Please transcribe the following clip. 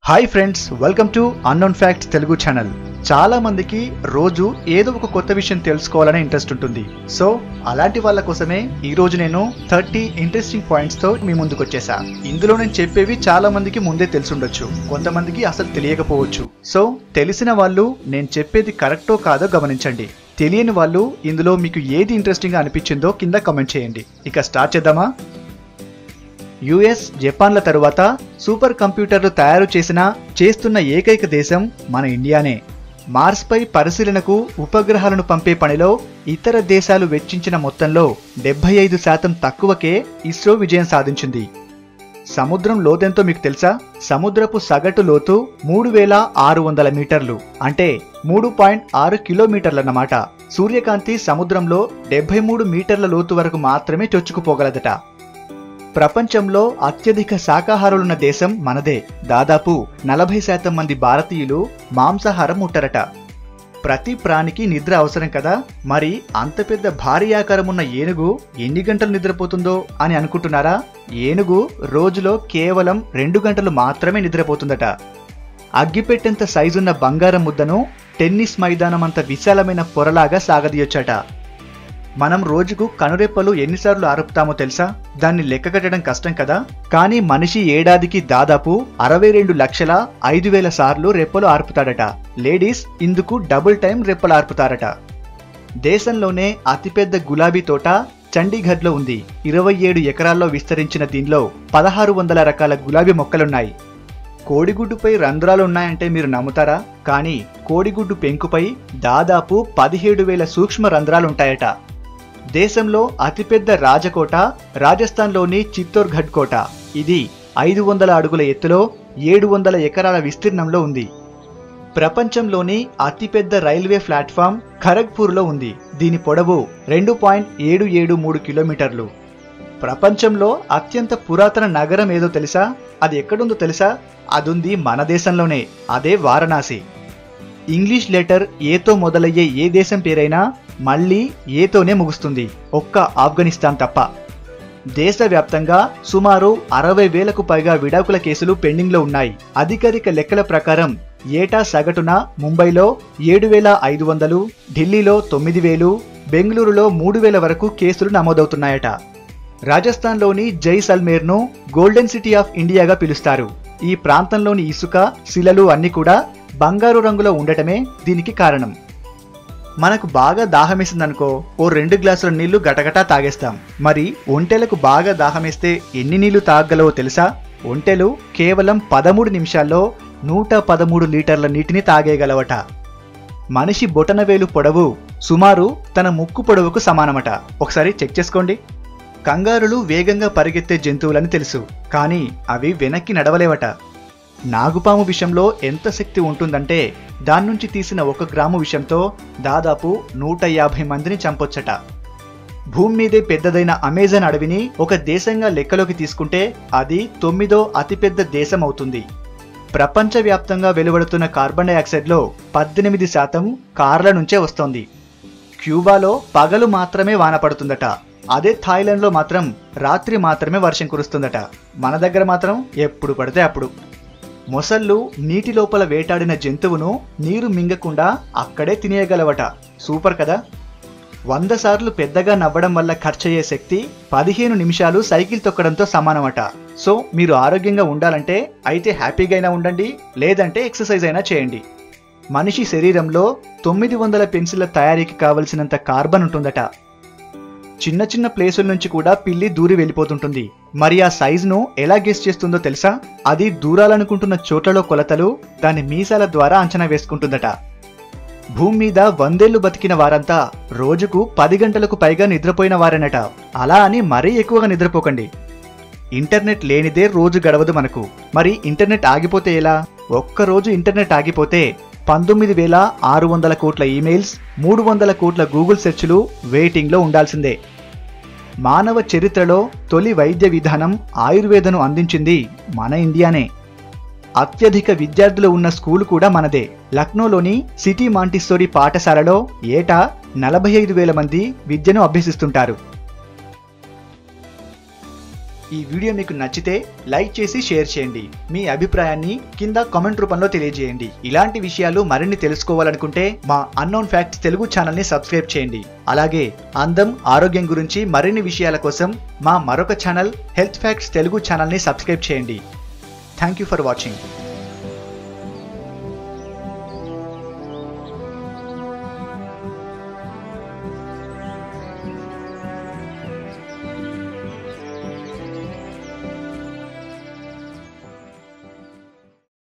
Hi friends, welcome to unknown facts Telugu channel. చాలా మందికి రోజు ఏదో ఒక కొత్త విషయం తెలుసుకోవాలనే ఇంట్రెస్ట్ ఉంటుంది. సో అలాంటి వాళ్ళ కోసమే ఈ రోజు నేను 30 ఇంట్రెస్టింగ్ పాయింట్స్ తో మీ ముందుకు వచ్చేసా. ఇందులో నేను చెప్పేవి చాలా మందికి ముందే తెలుసుండొచ్చు, కొంతమందికి అసలు తెలియకపోవచ్చు. సో తెలిసిన వాళ్ళు నేను చెప్పేది కరెక్టో కాదో గమనించండి. తెలియని వాళ్ళు ఇందులో మీకు ఏది ఇంట్రెస్టింగ్ గా అనిపించిందో కింద కామెంట్ చేయండి. ఇక స్టార్ట్ చేద్దామా? యుఎస్, జపాన్ల తరువాత సూపర్ కంప్యూటర్లు తయారు చేస్తున్న ఏకైక దేశం మన ఇండియానే. మార్స్పై పరిశీలనకు ఉపగ్రహాలను పంపే పనిలో ఇతర దేశాలు వెచ్చించిన మొత్తంలో 75% తక్కువకే ఇస్రో విజయం సాధించింది. సముద్రం లోతెంతో మీకు తెలుసా? సముద్రపు సగటు లోతు 3600 మీటర్లు, అంటే 3.6 కిలోమీటర్లన్నమాట. సూర్యకాంతి సముద్రంలో 73 మీటర్ల లోతు వరకు మాత్రమే చొచ్చుకుపోగలదట. ప్రపంచంలో అత్యధిక శాకాహారులున్న దేశం మనదే. దాదాపు 40% మంది భారతీయులు మాంసాహారం ముట్టరట. ప్రతి ప్రాణికి నిద్ర అవసరం కదా, మరి అంత పెద్ద భారీ ఆకారం ఉన్న ఏనుగు ఎన్ని గంటలు నిద్రపోతుందో అని అనుకుంటున్నారా? ఏనుగు రోజులో కేవలం 2 గంటలు మాత్రమే నిద్రపోతుందట. అగ్గిపెట్టెంత సైజున్న బంగారం ముద్దను టెన్నిస్ మైదానం అంత విశాలమైన పొరలాగా సాగదీయొచ్చట. మనం రోజుకు కనురెప్పలు ఎన్నిసార్లు ఆరుపుతామో తెలుసా? దాన్ని లెక్క కట్టడం కష్టం కదా. కానీ మనిషి ఏడాదికి దాదాపు 62,05,000 సార్లు రెప్పలు ఆర్పుతాడట. లేడీస్ ఇందుకు డబుల్ టైం రెప్పలు ఆర్పుతారట. దేశంలోనే అతిపెద్ద గులాబీ తోట చండీగఢ్లో ఉంది. 27 ఎకరాల్లో విస్తరించిన దీనిలో 1600 రకాల గులాబీ మొక్కలున్నాయి. కోడిగుడ్డుపై రంధ్రాలు ఉన్నాయంటే మీరు నమ్ముతారా? కానీ కోడిగుడ్డు పెంకుపై దాదాపు 17,000 సూక్ష్మ రంధ్రాలుంటాయట. దేశంలో అతిపెద్ద రాజకోట రాజస్థాన్లోని చిత్తోర్గఢ్ కోట. ఇది 500 అడుగుల ఎత్తులో 700 ఎకరాల విస్తీర్ణంలో ఉంది. ప్రపంచంలోని అతిపెద్ద రైల్వే ప్లాట్ఫామ్ ఖరగ్పూర్లో ఉంది. దీని పొడవు 2.773 కిలోమీటర్లు. ప్రపంచంలో అత్యంత పురాతన నగరం ఏదో తెలుసా? అది ఎక్కడుందో తెలుసా? అదుంది మన దేశంలోనే. అదే వారణాసి. ఇంగ్లీష్ లెటర్ ఏతో మొదలయ్యే ఏ దేశం పేరైనా మళ్ళీ ఏతోనే ముగుస్తుంది, ఒక్క ఆఫ్ఘనిస్తాన్ తప్ప. దేశవ్యాప్తంగా సుమారు 60,000కు పైగా విడాకుల కేసులు పెండింగ్లో ఉన్నాయి. అధికారిక లెక్కల ప్రకారం ఏటా సగటున ముంబైలో 7,500, ఢిల్లీలో 9,000, బెంగళూరులో 3,000 వరకు కేసులు నమోదవుతున్నాయట. రాజస్థాన్లోని జైసల్మేర్ను గోల్డెన్ సిటీ ఆఫ్ ఇండియాగా పిలుస్తారు. ఈ ప్రాంతంలోని ఇసుక, శిలలు అన్నీ కూడా బంగారు రంగులో ఉండటమే దీనికి కారణం. మనకు బాగా దాహమేసిందనుకో, ఓ 2 గ్లాసుల నీళ్లు గటగటా తాగేస్తాం. మరి ఒంటెలకు బాగా దాహమేస్తే ఎన్ని నీళ్లు తాగగలవో తెలుసా? ఒంటెలు కేవలం 13 నిమిషాల్లో 113 లీటర్ల నీటిని తాగేయగలవట. మనిషి బొటనవేలు పొడవు సుమారు తన ముక్కు పొడవుకు సమానమట. ఒకసారి చెక్ చేసుకోండి. కంగారులు వేగంగా పరిగెత్తే జంతువులని తెలుసు, కానీ అవి వెనక్కి నడవలేవట. నాగుపాము విషంలో ఎంత శక్తి ఉంటుందంటే దాని నుంచి తీసిన 1 గ్రాము విషంతో దాదాపు 150 మందిని చంపొచ్చట. భూమి మీదే పెద్దదైన అమెజాన్ అడవిని ఒక దేశంగా లెక్కలోకి తీసుకుంటే అది 9వ అతిపెద్ద దేశం అవుతుంది. ప్రపంచవ్యాప్తంగా వెలువడుతున్న కార్బన్ డైఆక్సైడ్లో 18% కార్ల నుంచే వస్తోంది. క్యూబాలో పగలు మాత్రమే వాన పడుతుందట. అదే థాయిలాండ్లో మాత్రం రాత్రి మాత్రమే వర్షం కురుస్తుందట. మన దగ్గర మాత్రం ఎప్పుడు పడితే అప్పుడు. మొసళ్ళు నీటి లోపల వేటాడిన జంతువును నీరు మింగకుండా అక్కడే తినేయగలవట. సూపర్ కదా. 100 సార్లు పెద్దగా నవ్వడం వల్ల ఖర్చయ్యే శక్తి 15 నిమిషాలు సైకిల్ తొక్కడంతో సమానమట. సో మీరు ఆరోగ్యంగా ఉండాలంటే అయితే హ్యాపీగా అయినా ఉండండి, లేదంటే ఎక్సర్సైజ్ అయినా చేయండి. మనిషి శరీరంలో 900 పెన్సిళ్ల తయారీకి కావలసినంత కార్బన్ ఉంటుందట. చిన్న చిన్న ప్లేసుల నుంచి కూడా పిల్లి దూరి వెళ్ళిపోతుంటుంది. మరి ఆ సైజును ఎలా గెస్ చేస్తుందో తెలుసా? అది దూరాలనుకుంటున్న చోట్లలో కొలతలు దాని మీసాల ద్వారా అంచనా వేసుకుంటుందట. భూమి మీద 100 ఏళ్లు బతికిన వారంతా రోజుకు 10 గంటలకు పైగా నిద్రపోయిన వారేనట. అలా అని మరీ ఎక్కువగా నిద్రపోకండి. ఇంటర్నెట్ లేనిదే రోజు గడవదు మనకు. మరి ఇంటర్నెట్ ఆగిపోతే ఎలా? ఒక్కరోజు ఇంటర్నెట్ ఆగిపోతే 19,600 కోట్ల ఈమెయిల్స్, 300 కోట్ల గూగుల్ సెర్చ్లు వెయిటింగ్లో ఉండాల్సిందే. మానవ చరిత్రలో తొలి వైద్య విధానం ఆయుర్వేదను అందించింది మన ఇండియానే. అత్యధిక విద్యార్థులు ఉన్న స్కూలు కూడా మనదే. లక్నోలోని సిటీ మాంటిస్సోరీ పాఠశాలలో ఏటా 45,000 మంది విద్యను అభ్యసిస్తుంటారు. ఈ వీడియో మీకు నచ్చితే లైక్ చేసి షేర్ చేయండి. మీ అభిప్రాయాన్ని కింద కామెంట్ రూపంలో తెలియజేయండి. ఇలాంటి విషయాలు మరిన్ని తెలుసుకోవాలనుకుంటే మా అన్నోన్ ఫ్యాక్ట్స్ తెలుగు ఛానల్ ని సబ్స్క్రైబ్ చేయండి. అలాగే అందం, ఆరోగ్యం గురించి మరిన్ని విషయాల కోసం మా మరొక channel health facts Telugu channel ని సబ్స్క్రైబ్ చేయండి. Thank you for watching.